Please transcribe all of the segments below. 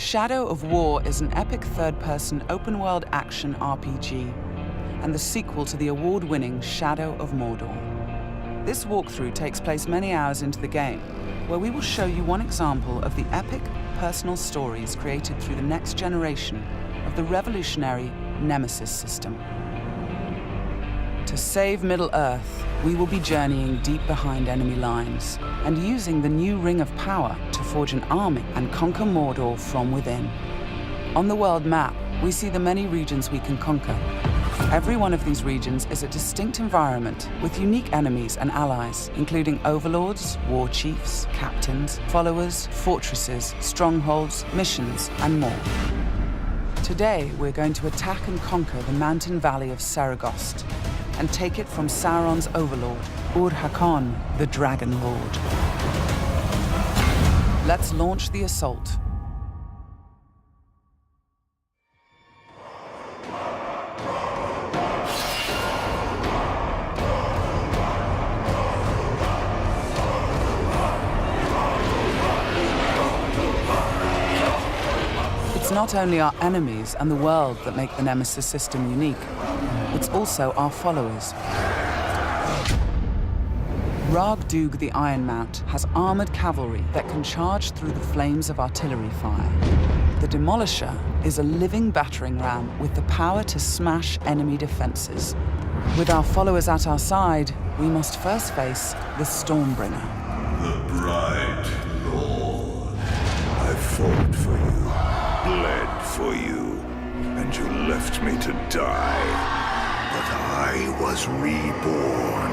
Shadow of War is an epic third-person open-world action RPG and the sequel to the award-winning Shadow of Mordor. This walkthrough takes place many hours into the game, where we will show you one example of the epic, personal stories created through the next generation of the revolutionary Nemesis system. To save Middle-earth, we will be journeying deep behind enemy lines and using the new Ring of Power to forge an army and conquer Mordor from within. On the world map, we see the many regions we can conquer. Every one of these regions is a distinct environment with unique enemies and allies, including overlords, war chiefs, captains, followers, fortresses, strongholds, missions, and more. Today, we're going to attack and conquer the mountain valley of Saragost and take it from Sauron's overlord, Ur-Hakon, the Dragon Lord. Let's launch the assault. It's not only our enemies and the world that make the Nemesis system unique, it's also our followers. Ragdug the Iron Mount has armored cavalry that can charge through the flames of artillery fire. The Demolisher is a living battering ram with the power to smash enemy defenses. With our followers at our side, we must first face the Stormbringer. The bright Lord. I fought for you, bled for you, and you left me to die. But I was reborn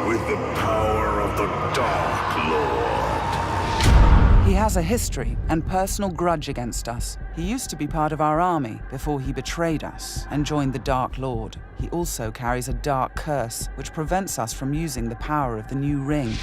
with the power of the Dark Lord. He has a history and personal grudge against us. He used to be part of our army before he betrayed us and joined the Dark Lord. He also carries a dark curse, which prevents us from using the power of the new ring.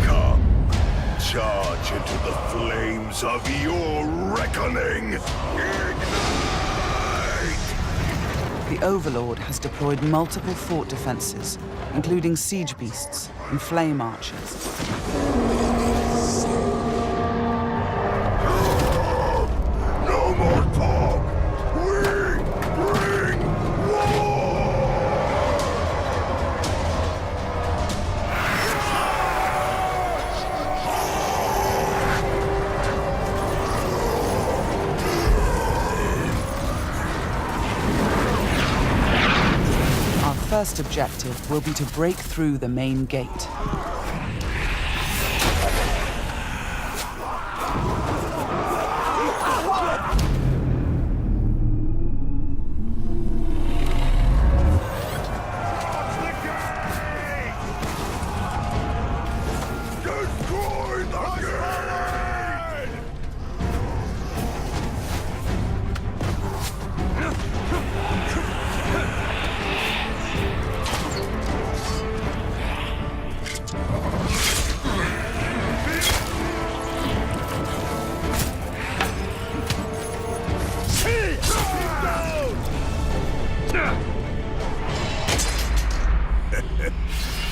Come, charge into the flames of your reckoning. Ignite! The Overlord has deployed multiple fort defenses, including siege beasts and flame archers. No more talk! We bring war! Our first objective will be to break through the main gate.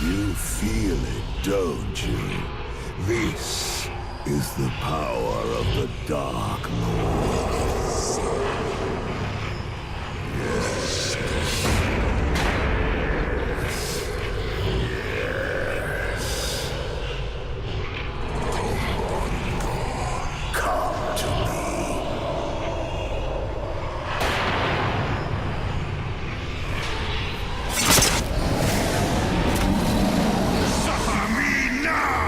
You feel it, don't you? This is the power of the Dark Lord. Yes. Yes. Come to me. Suffer me now!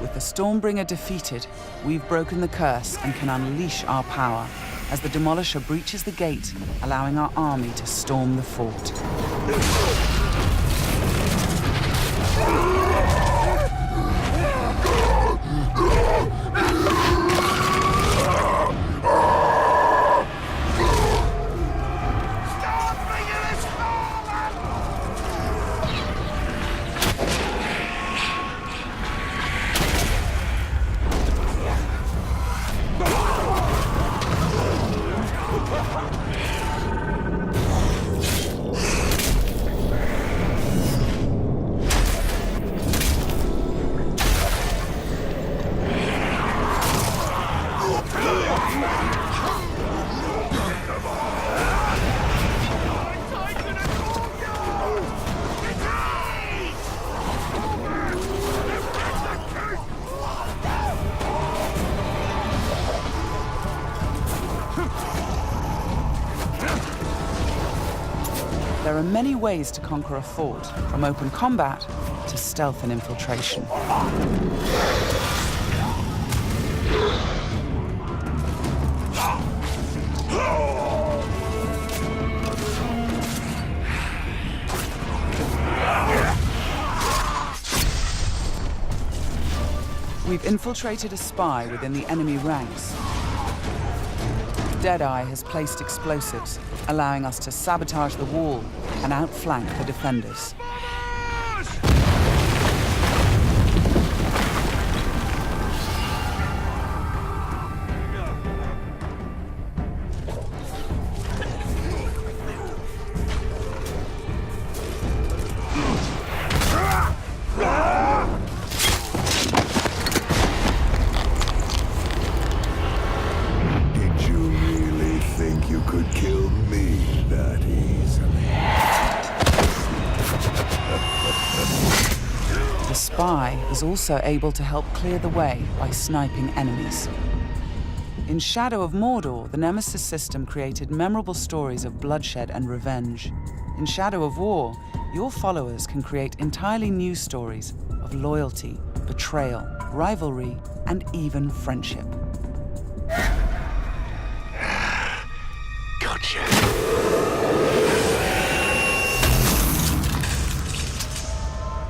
With the Stormbringer defeated, we've broken the curse and can unleash our power as the Demolisher breaches the gate, allowing our army to storm the fort. are many ways to conquer a fort, from open combat to stealth and infiltration. We've infiltrated a spy within the enemy ranks. Deadeye has placed explosives, allowing us to sabotage the wall and outflank the defenders. You could kill me that easily. The spy is also able to help clear the way by sniping enemies. In Shadow of Mordor, the Nemesis system created memorable stories of bloodshed and revenge. In Shadow of War, your followers can create entirely new stories of loyalty, betrayal, rivalry, and even friendship. Gotcha.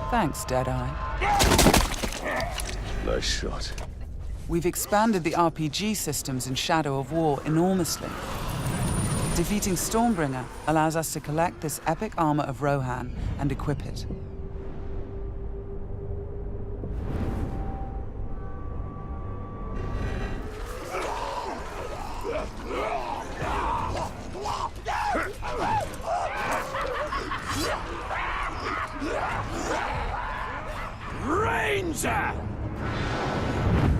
Thanks, Deadeye. Nice shot. We've expanded the RPG systems in Shadow of War enormously. Defeating Stormbringer allows us to collect this epic armor of Rohan and equip it. Ranger!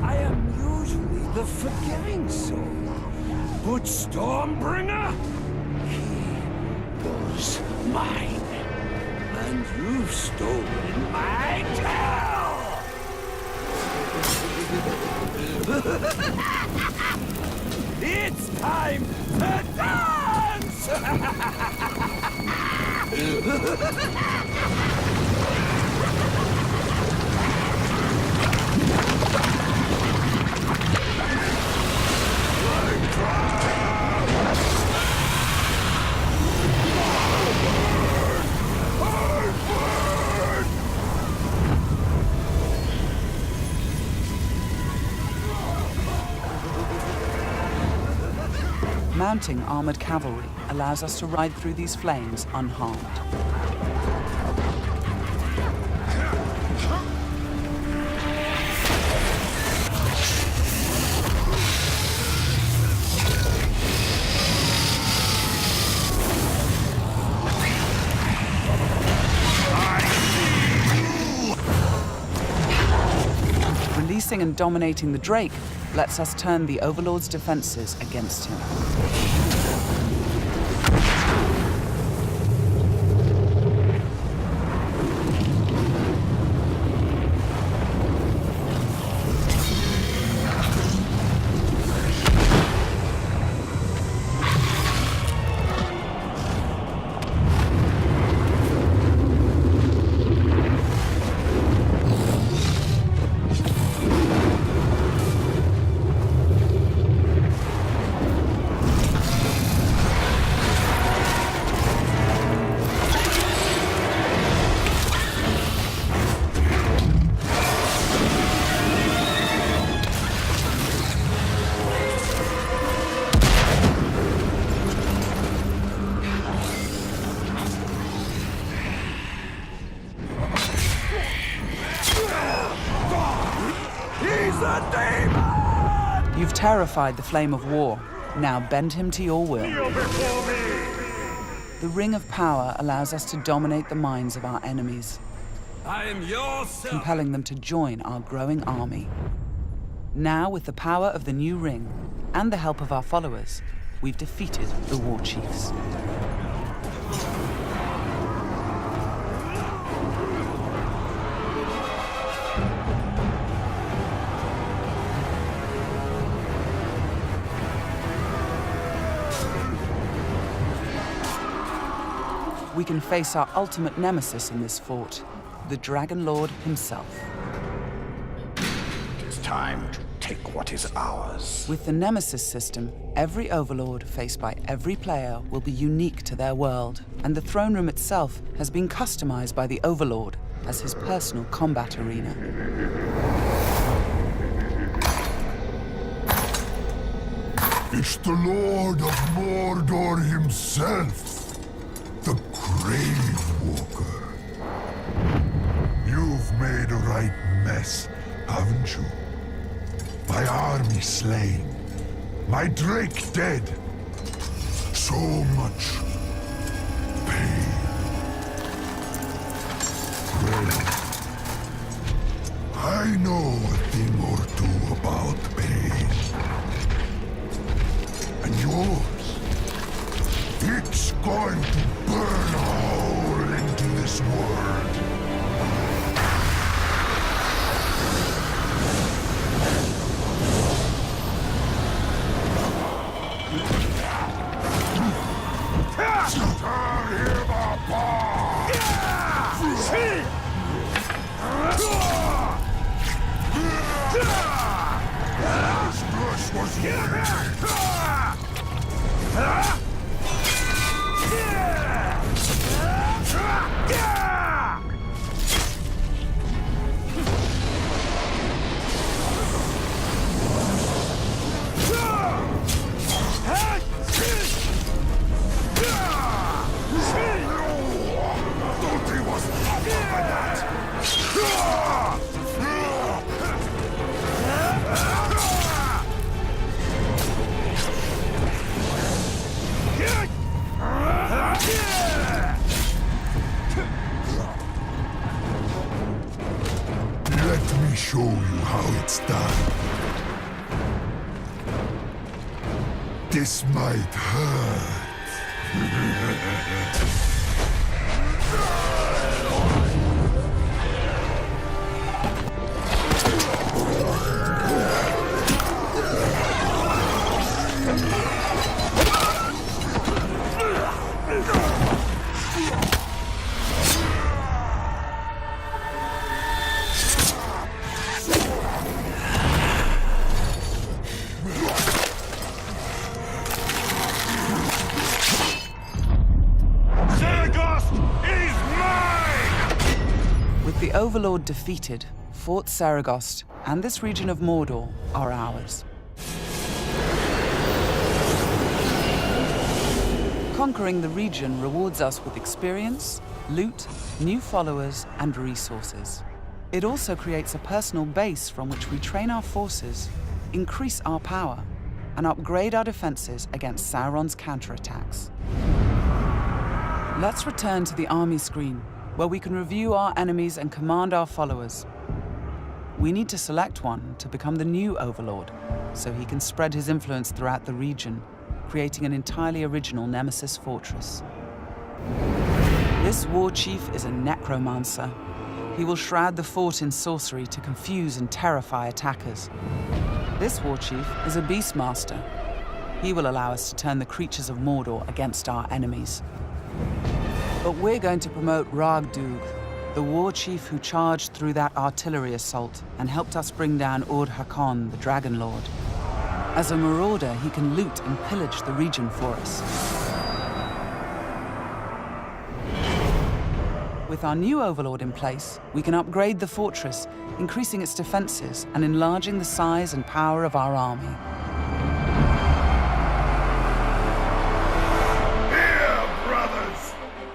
I am usually the forgiving soul, but Stormbringer, he was mine, and you've stolen my tail! It's time to dance! Mounting armored cavalry allows us to ride through these flames unharmed. Releasing and dominating the Drake lets us turn the Overlord's defenses against him. You've terrified the Flame of War. Now bend him to your will. The Ring of Power allows us to dominate the minds of our enemies, I am your son. compelling them to join our growing army. Now, with the power of the new ring and the help of our followers, we've defeated the War Chiefs. we can face our ultimate nemesis in this fort, the Dragon Lord himself. It's time to take what is ours. With the Nemesis system, every Overlord faced by every player will be unique to their world, and the throne room itself has been customized by the Overlord as his personal combat arena. It's the Lord of Mordor himself, the Grave Walker. You've made a right mess, haven't you? My army slain, my Drake dead. So much pain. Well, I know a thing or two about pain. And yours, it's going to burn a hole into this world. Let me show you how it's done. This might hurt. With the Overlord defeated, Fort Saragost and this region of Mordor are ours. Conquering the region rewards us with experience, loot, new followers, and resources. It also creates a personal base from which we train our forces, increase our power, and upgrade our defenses against Sauron's counterattacks. Let's return to the army screen, where we can review our enemies and command our followers. We need to select one to become the new Overlord, so he can spread his influence throughout the region, creating an entirely original Nemesis fortress. This war chief is a necromancer. He will shroud the fort in sorcery to confuse and terrify attackers. This war chief is a beastmaster. He will allow us to turn the creatures of Mordor against our enemies. But we're going to promote Ragdug, the war chief who charged through that artillery assault and helped us bring down Ur-Hakon, the Dragon Lord. As a marauder, he can loot and pillage the region for us. With our new Overlord in place, we can upgrade the fortress, increasing its defenses and enlarging the size and power of our army.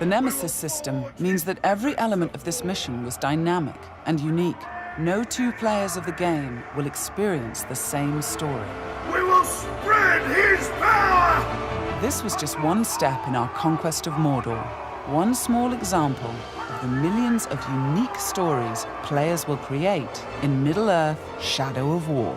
The Nemesis system means that every element of this mission was dynamic and unique. No two players of the game will experience the same story. We will spread his power! This was just one step in our conquest of Mordor. One small example of the millions of unique stories players will create in Middle-earth: Shadow of War.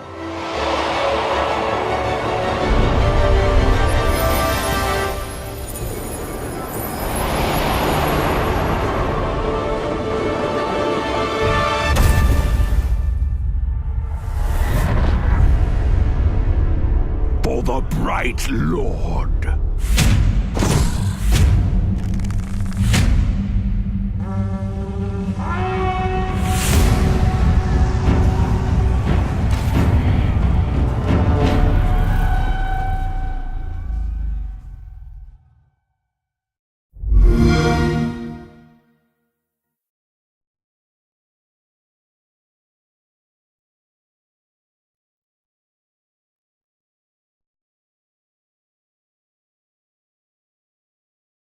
For the Bright Lord.